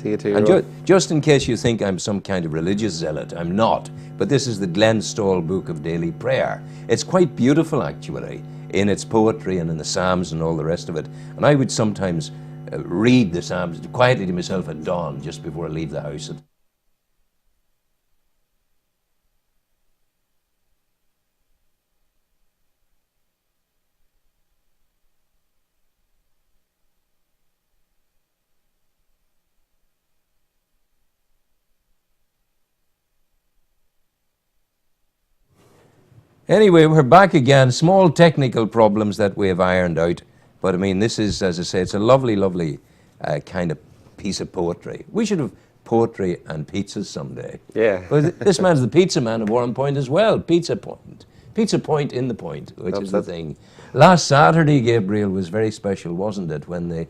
See you too. And just in case you think I'm some kind of religious zealot, I'm not. But this is the Glen Stall Book of Daily Prayer. It's quite beautiful, actually, in its poetry and in the Psalms and all the rest of it. And I would sometimes read the Psalms quietly to myself at dawn, just before I leave the house. Anyway, we're back again. Small technical problems that we have ironed out. But I mean, this is, as I say, it's a lovely, lovely kind of piece of poetry. We should have poetry and pizzas someday. Yeah. But this man's the pizza man of Warren Point as well. Pizza Point. Pizza Point in the Point, which is the thing. Last Saturday, Gabriel, was very special, wasn't it? When the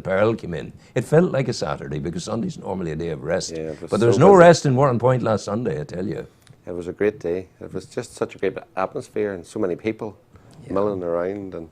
Pearl came in. It felt like a Saturday because Sunday's normally a day of rest. Yeah, but there was no rest in Warren Point last Sunday, I tell you. It was a great day. It was just such a great atmosphere and so many people milling around. And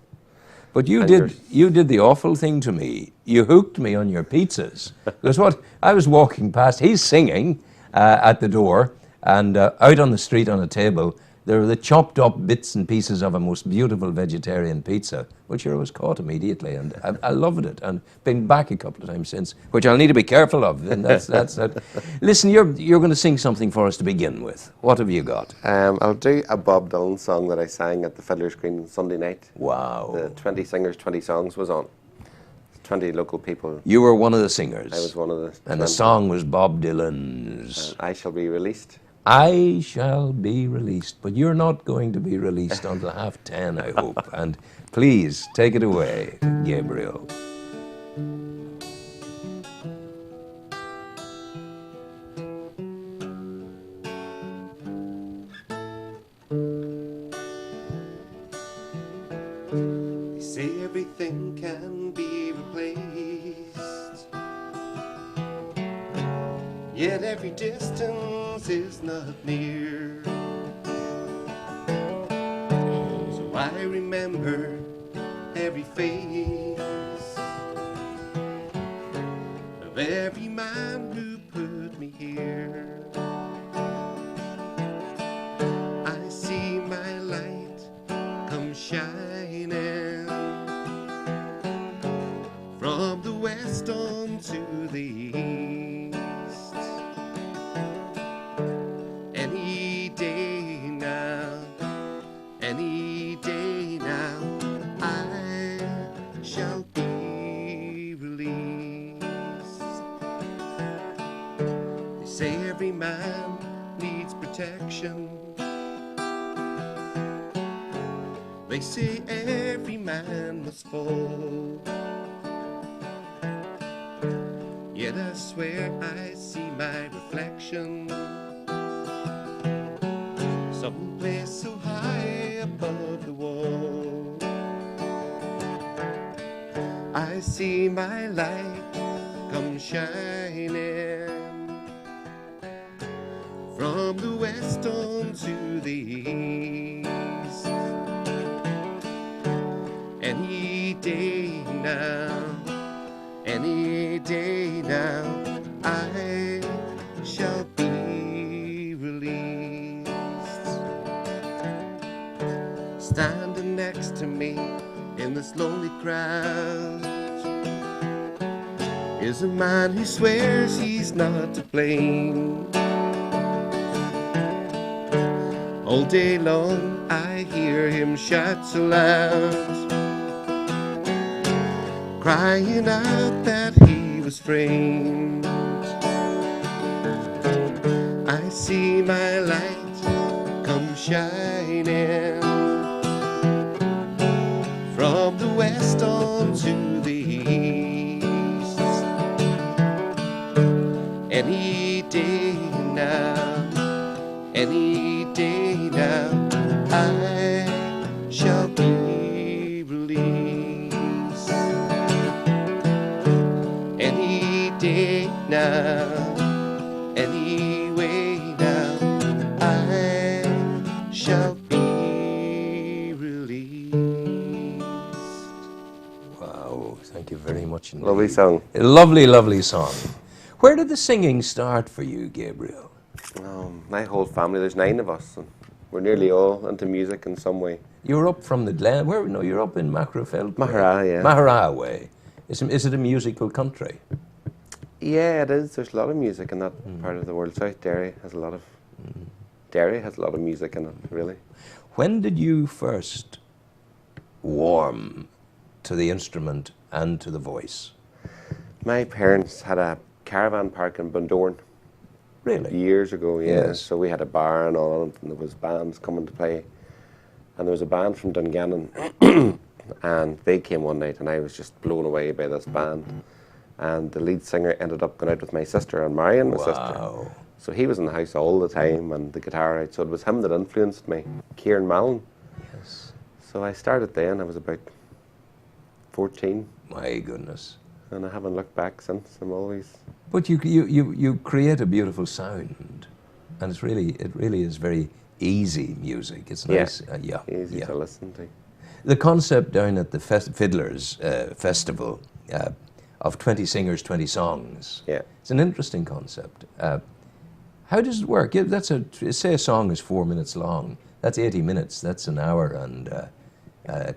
but you did the awful thing to me. You hooked me on your pizzas. Because what I was walking past, he's singing at the door, and out on the street on a table, there were the chopped up bits and pieces of a most beautiful vegetarian pizza, which I was caught immediately, and I loved it, and been back a couple of times since, which I'll need to be careful of. And that's that. Listen, you're going to sing something for us to begin with. What have you got? I'll do a Bob Dylan song that I sang at the Fiddler's Green Sunday night. Wow. The 20 Singers, 20 Songs was on. 20 local people. You were one of the singers. I was one of the. And the song was Bob Dylan's. I Shall Be Released. I shall be released, but you're not going to be released until 10:30, I hope. And please, take it away, Gabriel. They say everything can be replaced, yet every distance is not near. So I remember every face of every man who put me here. I see my light come shining from the west on to the east. Any day now, I shall be released. They say every man needs protection. They say every man must fall. Yet I swear I see my reflection someplace so high above the wall. I see my light come shining from the west on to the east. Any day now, I shall be released. Standing next to me in this lonely crowd is a man who swears he's not to blame. All day long I hear him shout so loud, crying out that he was framed. I see my light come shining from the west on to the east. Any day now, I shall be released. Any day now, anyway now, I shall be released. Wow, thank you very much much indeed. Lovely song. A lovely, lovely song. Where did the singing start for you, Gabriel? My whole family, there's 9 of us, and we're nearly all into music in some way. You're up from the Glen. Where? No, you're up in Macrofeld. Mahara, yeah. Mahara way. Is it a musical country? Yeah, it is. There's a lot of music in that part of the world. South Derry has a lot of music in it, really. When did you first warm to the instrument and to the voice? My parents had a caravan park in Bundoran Really? years ago, yeah. Yes. So we had a bar and all, and there was bands coming to play. And there was a band from Dungannon, and they came one night, and I was just blown away by this band. And the lead singer ended up going out with my sister and marrying my sister. Wow. So he was in the house all the time, and the guitar out. So it was him that influenced me, Kieran Mallon. Yes. So I started then. I was about 14, My goodness. and I haven't looked back since. I'm always... But you create a beautiful sound, and it really is very easy music. It's nice. Yeah, easy to listen to. The concept down at the Fiddlers Festival of 20 singers, 20 songs. Yeah. It's an interesting concept. How does it work? Say a song is 4 minutes long. That's 80 minutes. That's an hour and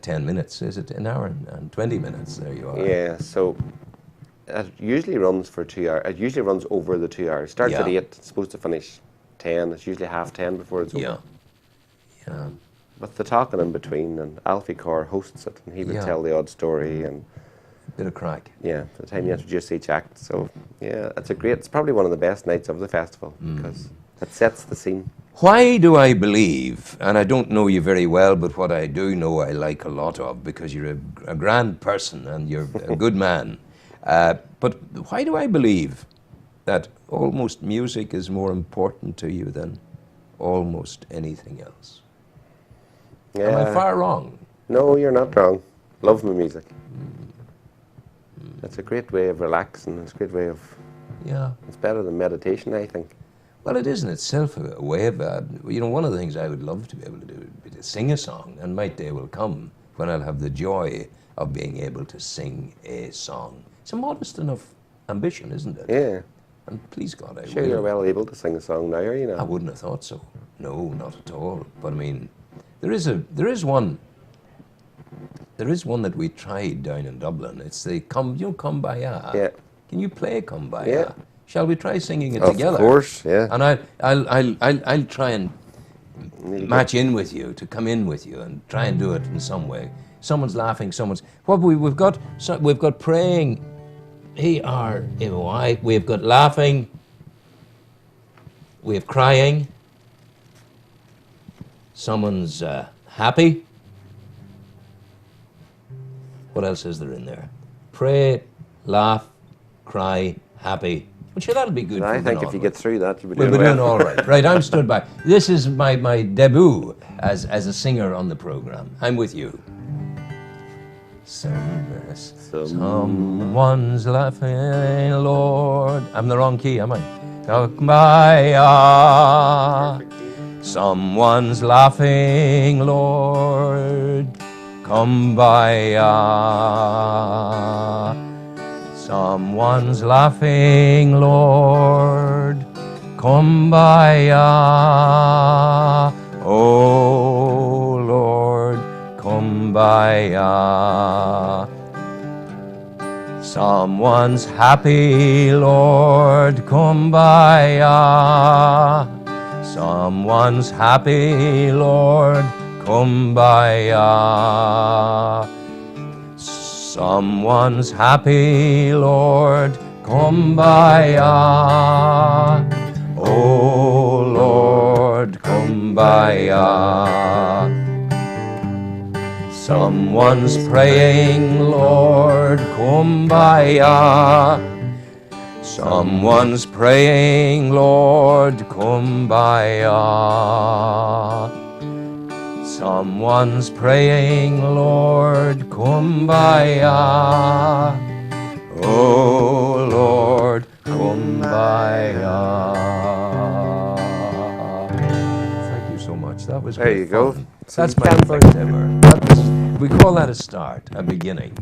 10 minutes. Is it an hour and 20 minutes? There you are. Yeah, so it usually runs for 2 hours. It usually runs over the 2 hours. Starts at 8, it's supposed to finish 10. It's usually 10:30 before it's over. Yeah. With the talking in between, and Alfie Carr hosts it, and he would tell the odd story, and Bit of crack. yeah, by the time you introduce each act. So yeah, it's probably one of the best nights of the festival because it sets the scene. Why do I believe, and I don't know you very well, but what I do know I like a lot of, because you're a grand person and you're a good man, but why do I believe that almost music is more important to you than almost anything else? Yeah. Am I far wrong? No, you're not wrong. Love my music. It's a great way of relaxing. It's a great way of... Yeah. It's better than meditation, I think. Well, it is in itself a way of, one of the things I would love to be able to do would be to sing a song, and my day will come when I'll have the joy of being able to sing a song. It's a modest enough ambition, isn't it? Yeah. And please God, I Sure, will. you're well able to sing a song now, are you I not? wouldn't have thought so. No, not at all. But I mean, there is one that we tried down in Dublin. It's the Kumbaya. Yeah. Can you play Kumbaya? Yeah. Shall we try singing it Of together? course, yeah. And I'll try and match in with you, to come in with you and try and do it in some way. Someone's laughing, we've got praying, we've got laughing, we have crying, someone's happy. What else is there in there? Pray, laugh, cry, happy. Well, sure, that'll be good. I from think then if you on. get through that, you'll be We'll doing be doing well. all right. Right, I'm stood by. This is my debut as a singer on the program. I'm with you. Someone's laughing, Lord. I'm the wrong key, am I? Kumbaya. Someone's laughing, Lord. Kumbaya. Someone's laughing, Lord. Kumbaya. Oh, Lord, kumbaya. Someone's happy, Lord, kumbaya. Someone's happy, Lord, kumbaya. Someone's happy, Lord, kumbaya. Oh, Lord, kumbaya. Someone's praying, Lord, kumbaya. Someone's praying, Lord, kumbaya. Someone's praying, Lord, kumbaya. Oh, Lord, kumbaya. Thank you so much. That was There great you go. fun. So That's you my can first ever. We call that a start, a beginning.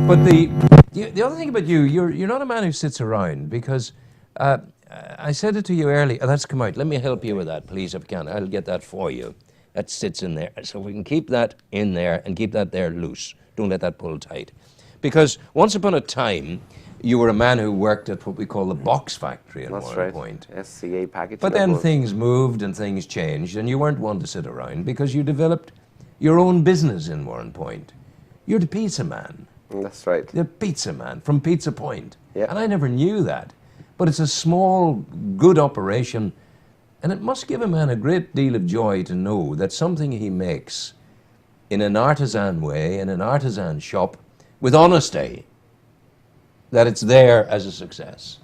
But the other thing about you, you're not a man who sits around, because I said it to you earlier. That's come out. Let me help you with that, please, if I can. I'll get that for you. That sits in there. So we can keep that in there and keep that there loose. Don't let that pull tight. Because once upon a time, you were a man who worked at what we call the box factory in one point. SCA packaging. But then things moved and things changed, and you weren't one to sit around because you developed your own business in one point. You're the pizza man. That's right. The pizza man from Pizza Point. Yeah. And I never knew that. But it's a small, good operation, and it must give a man a great deal of joy to know that something he makes in an artisan way, in an artisan shop, with honesty, that it's there as a success.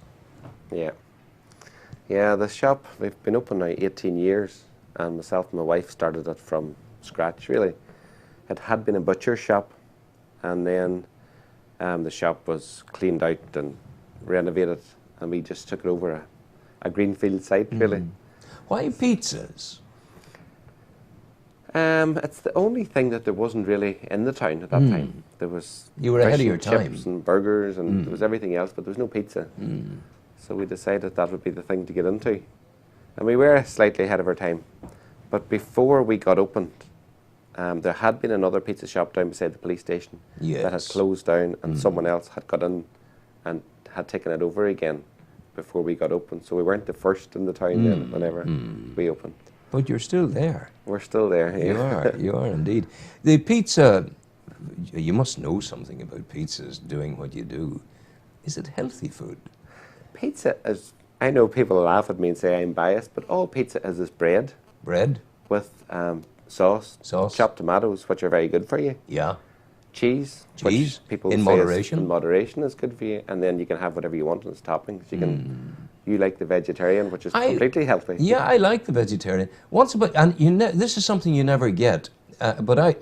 Yeah. Yeah, the shop, we've been open now 18 years, and myself and my wife started it from scratch, really. It had been a butcher shop, and then the shop was cleaned out and renovated, and we just took it over a greenfield site, really. Why pizzas? It's the only thing that there wasn't really in the town at that time. There was You were ahead of fish your and time. chips and burgers, and there was everything else, but there was no pizza. So we decided that would be the thing to get into. And we were slightly ahead of our time. But before we got opened, there had been another pizza shop down beside the police station that had closed down, and someone else had got in and had taken it over again before we got open. So we weren't the first in the town then whenever we opened. But you're still there. We're still there. Yeah. You are indeed. The pizza, you must know something about pizzas doing what you do. Is it healthy food? Pizza is, I know people laugh at me and say I'm biased, but all pizza is bread. Bread? With sauce, chopped tomatoes, which are very good for you. Yeah. Cheese, which people in say moderation. in moderation is good for you, and then you can have whatever you want as toppings. You like the vegetarian, which is completely healthy. Yeah, I like the vegetarian. This is something you never get. But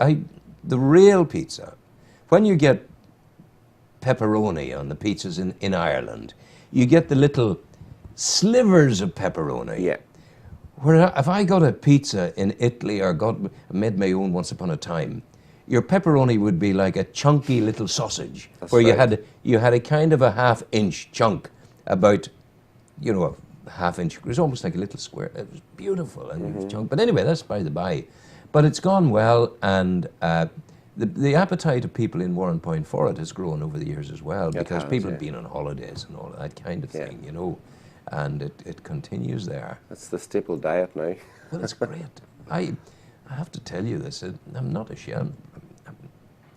the real pizza, when you get pepperoni on the pizzas in Ireland, you get the little slivers of pepperoni. Yeah. Where if I got a pizza in Italy or made my own once upon a time, your pepperoni would be like a chunky little sausage. That's where right. you had a kind of a half-inch chunk, about, a half-inch. It was almost like a little square. It was beautiful and it was chunk. But anyway, that's by the by. But it's gone well, and the appetite of people in Warrenpoint for it has grown over the years as well, because people have been on holidays and all that kind of thing, and it continues there. It's the staple diet now. Well, it's great. I have to tell you this. I'm not ashamed.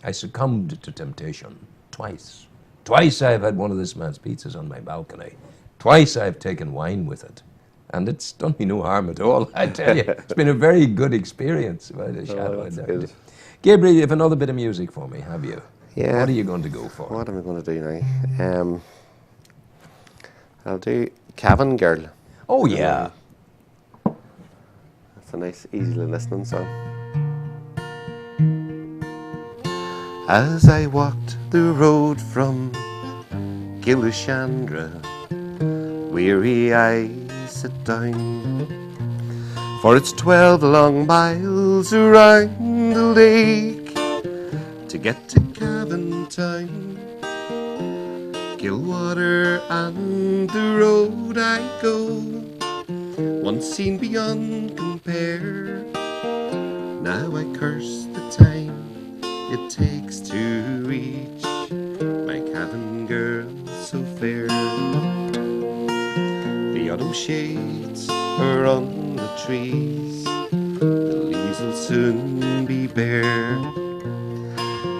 I succumbed to temptation twice. Twice I've had one of this man's pizzas on my balcony. Twice I've taken wine with it. And it's done me no harm at all, I tell you. It's been a very good experience. Gabriel, you have another bit of music for me, have you? Yeah. What are you going to go for? What am I going to do now? I'll do Cabin Girl. Oh, yeah. That's a nice, easily listening song. As I walked the road from Gillishandra, weary I sit down, for it's 12 long miles around the lake to get to Cavan Town. Gilwater and the road I go, once seen beyond compare. Now I curse the time it takes to reach my Cavan girl so fair. The autumn shades are on the trees, the leaves will soon be bare,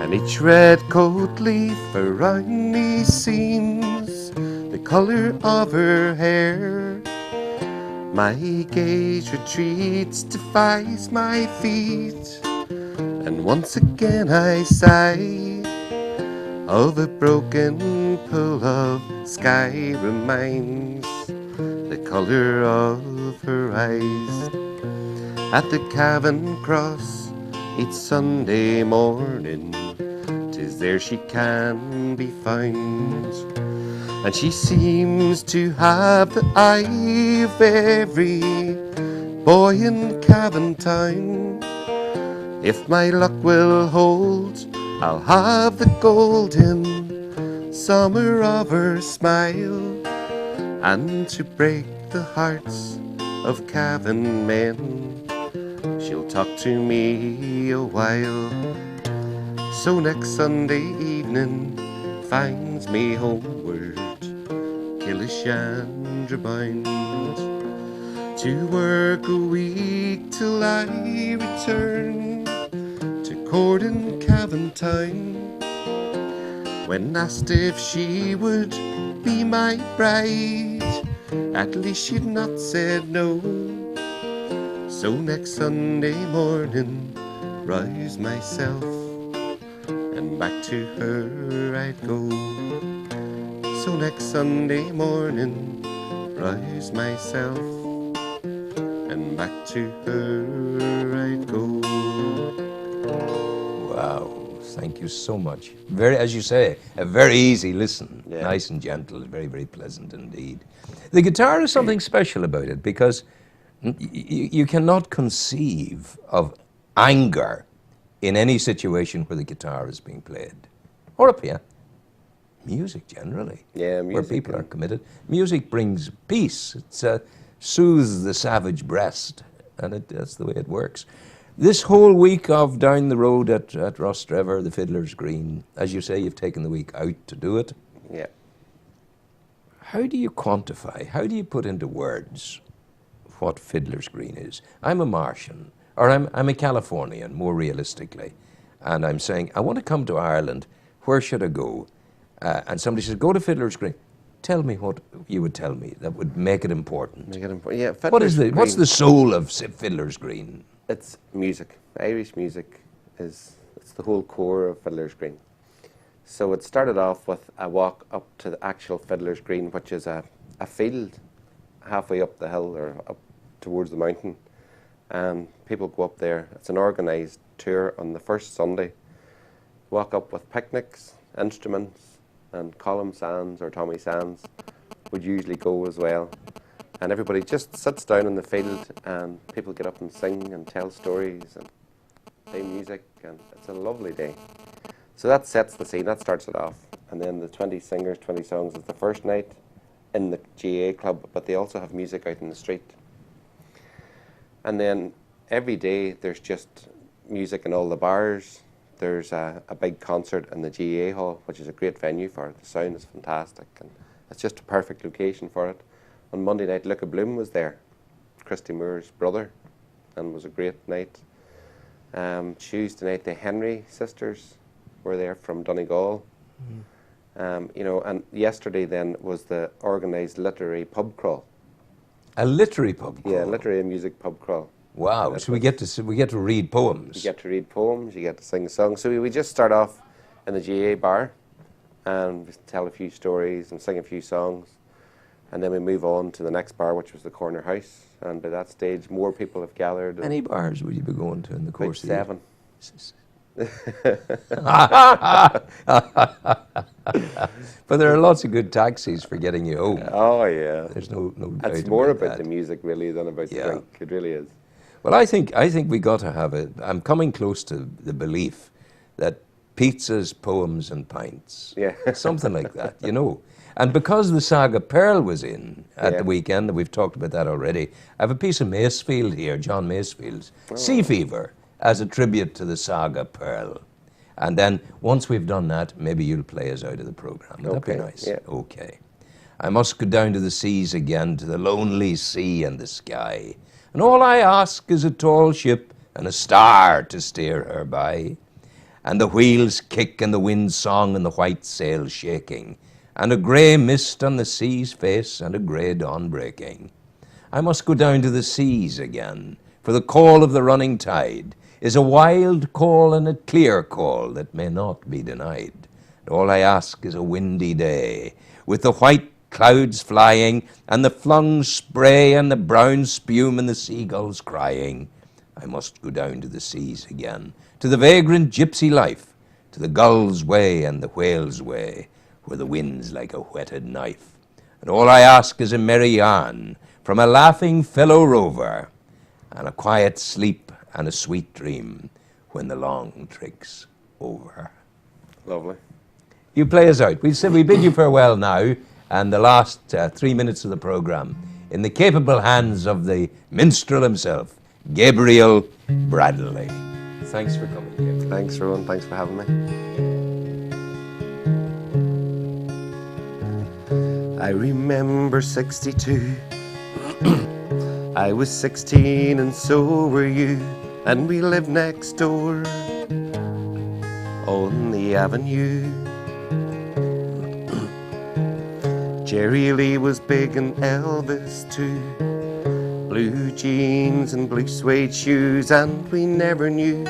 and each red coat leaf around me seems the colour of her hair. My gaze retreats, defies my feet, and once again I sigh of a broken pool of sky reminds the colour of her eyes. At the Cavan Cross each Sunday morning, 'tis there she can be found, and she seems to have the eye of every boy in Cavan Town. If my luck will hold, I'll have the golden summer of her smile, and to break the hearts of Cavan men, she'll talk to me a while. So next Sunday evening finds me homeward, Killishandra bound, to work a week till I return to Court in Cavan town. When asked if she would be my bride, at least she'd not said no. So next Sunday morning rise myself, and back to her I'd go. So next Sunday morning rise myself, and back to her I'd go. Wow, thank you so much. Very, as you say, a very easy listen. Yeah. Nice and gentle, very, very pleasant indeed. The guitar is something special about it because you cannot conceive of anger in any situation where the guitar is being played, or a piano. Music generally, Yeah, where music, people yeah. are committed. Music brings peace. It soothes the savage breast, and that's the way it works. This whole week of Down the Road at Rostrevor, the Fiddler's Green, as you say, you've taken the week out to do it. Yeah. How do you quantify, how do you put into words what Fiddler's Green is? I'm a Martian, or I'm a Californian, more realistically, and I'm saying, I want to come to Ireland, where should I go? And somebody says, go to Fiddler's Green. Tell me what you would tell me that would make it important. Make it important. Yeah, What's Fiddler's the soul of Fiddler's Green? It's music. Irish music it's the whole core of Fiddler's Green. So it started off with a walk up to the actual Fiddler's Green, which is a field halfway up the hill or up towards the mountain. And people go up there. It's an organised tour on the first Sunday. Walk up with picnics, instruments, and Colm Sands or Tommy Sands would usually go as well. And everybody just sits down in the field and people get up and sing and tell stories and play music, and it's a lovely day. So that sets the scene, that starts it off. And then the 20 singers, 20 songs is the first night in the GA club, but they also have music out in the street. And then every day there's just music in all the bars. There's a big concert in the GA hall, which is a great venue for it. The sound is fantastic and it's just a perfect location for it. On Monday night, Luca Bloom was there, Christy Moore's brother, and it was a great night. Tuesday night, the Henry sisters were there from Donegal. You know, and yesterday then was the organised literary pub crawl. A literary pub crawl? Yeah, literary and music pub crawl. Wow, so we get to read poems. You get to read poems, you get to sing songs. So we just start off in the GA bar and tell a few stories and sing a few songs. And then we move on to the next bar, which was the Corner House. And by that stage, more people have gathered. How many bars will you be going to in the course of 7. But there are lots of good taxis for getting you home. Oh, yeah. There's no doubt It's more about that. the music, really, than about the drink. It really is. Well, I think we got to have it. I'm coming close to the belief that pizzas, poems, and pints. Yeah. Something like that, you know. And because the Saga Pearl was in at the weekend, we've talked about that already, I have a piece of Masefield here, John Masefield's Sea Fever, as a tribute to the Saga Pearl. And then once we've done that, maybe you'll play us out of the programme. Would that be nice? Yeah. Okay. I must go down to the seas again, to the lonely sea and the sky. And all I ask is a tall ship and a star to steer her by. And the wheels kick and the wind song and the white sails shaking. And a grey mist on the sea's face and a grey dawn breaking. I must go down to the seas again, for the call of the running tide is a wild call and a clear call that may not be denied. And all I ask is a windy day, with the white clouds flying, and the flung spray and the brown spume and the seagulls crying. I must go down to the seas again, to the vagrant gypsy life, to the gull's way and the whale's way, where the wind's like a whetted knife. And all I ask is a merry yarn from a laughing fellow rover, and a quiet sleep and a sweet dream, when the long trick's over. Lovely. You play us out. We bid you farewell now, and the last 3 minutes of the programme in the capable hands of the minstrel himself, Gabriel Bradley. Thanks for coming here. Thanks, Rowan. Thanks for having me. I remember 62. I was 16 and so were you, and we lived next door on the avenue. Jerry Lee was big and Elvis too. Blue jeans and blue suede shoes, and we never knew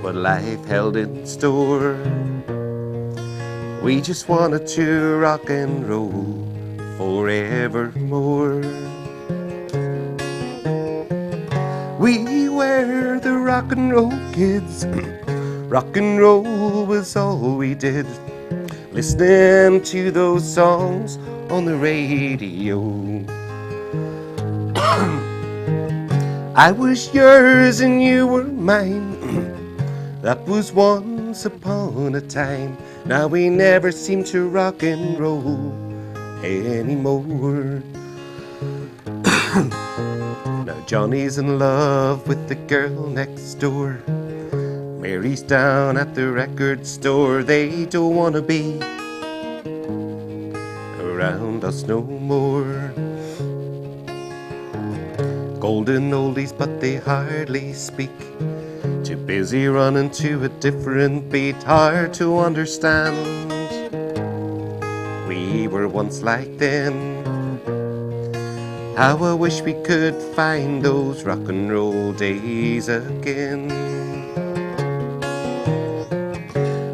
what life held in store. We just wanted to rock and roll forevermore. We were the rock and roll kids. Rock and roll was all we did, listening to those songs on the radio. I was yours and you were mine. That was once upon a time. Now we never seem to rock and roll anymore. Now Johnny's in love with the girl next door. Mary's down at the record store. They don't wanna be around us no more. Golden oldies, but they hardly speak. Too busy running to a different beat. Hard to understand. We were once like them. How I wish we could find those rock and roll days again.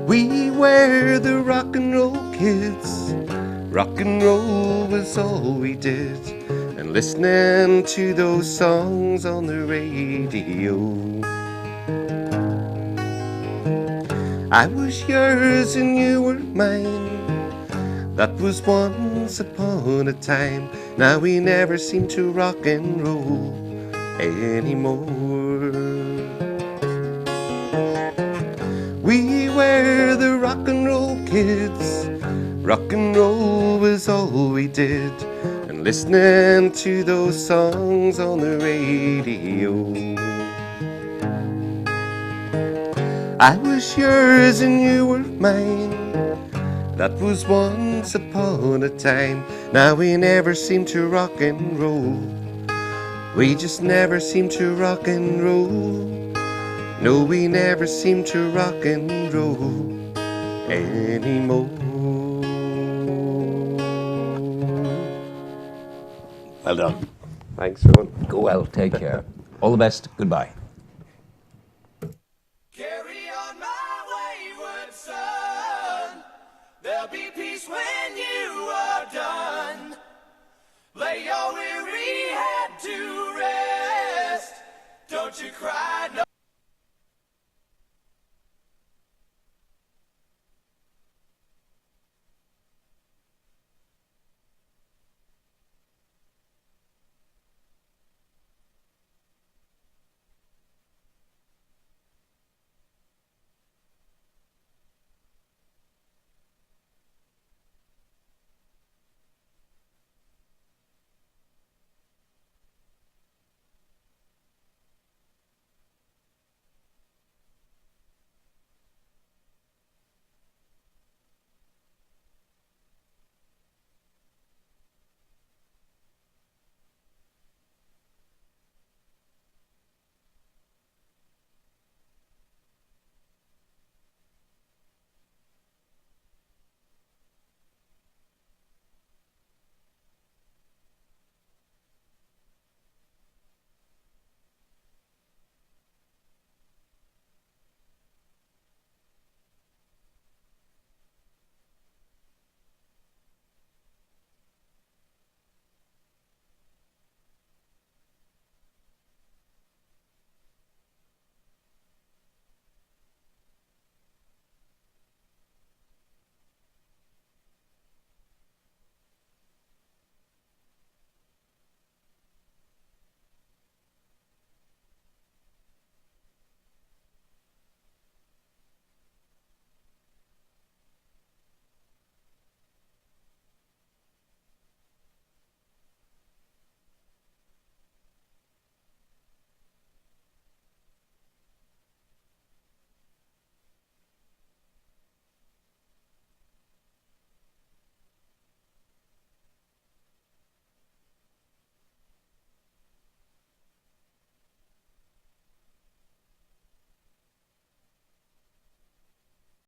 We were the rock and roll kids. Rock and roll was all we did, and listening to those songs on the radio. I was yours and you were mine. That was once upon a time. Now we never seem to rock and roll anymore. We were the rock and roll kids. Rock and roll was all we did, and listening to those songs on the radio. I was yours and you were mine. That was once upon a time. Now we never seem to rock and roll. We just never seem to rock and roll. No, we never seem to rock and roll anymore. Well done. Thanks, Rowan. Go well. Take care. All the best. Goodbye. Carry on, my wayward son. There'll be peace when you are done. Lay your weary head to rest. Don't you cry.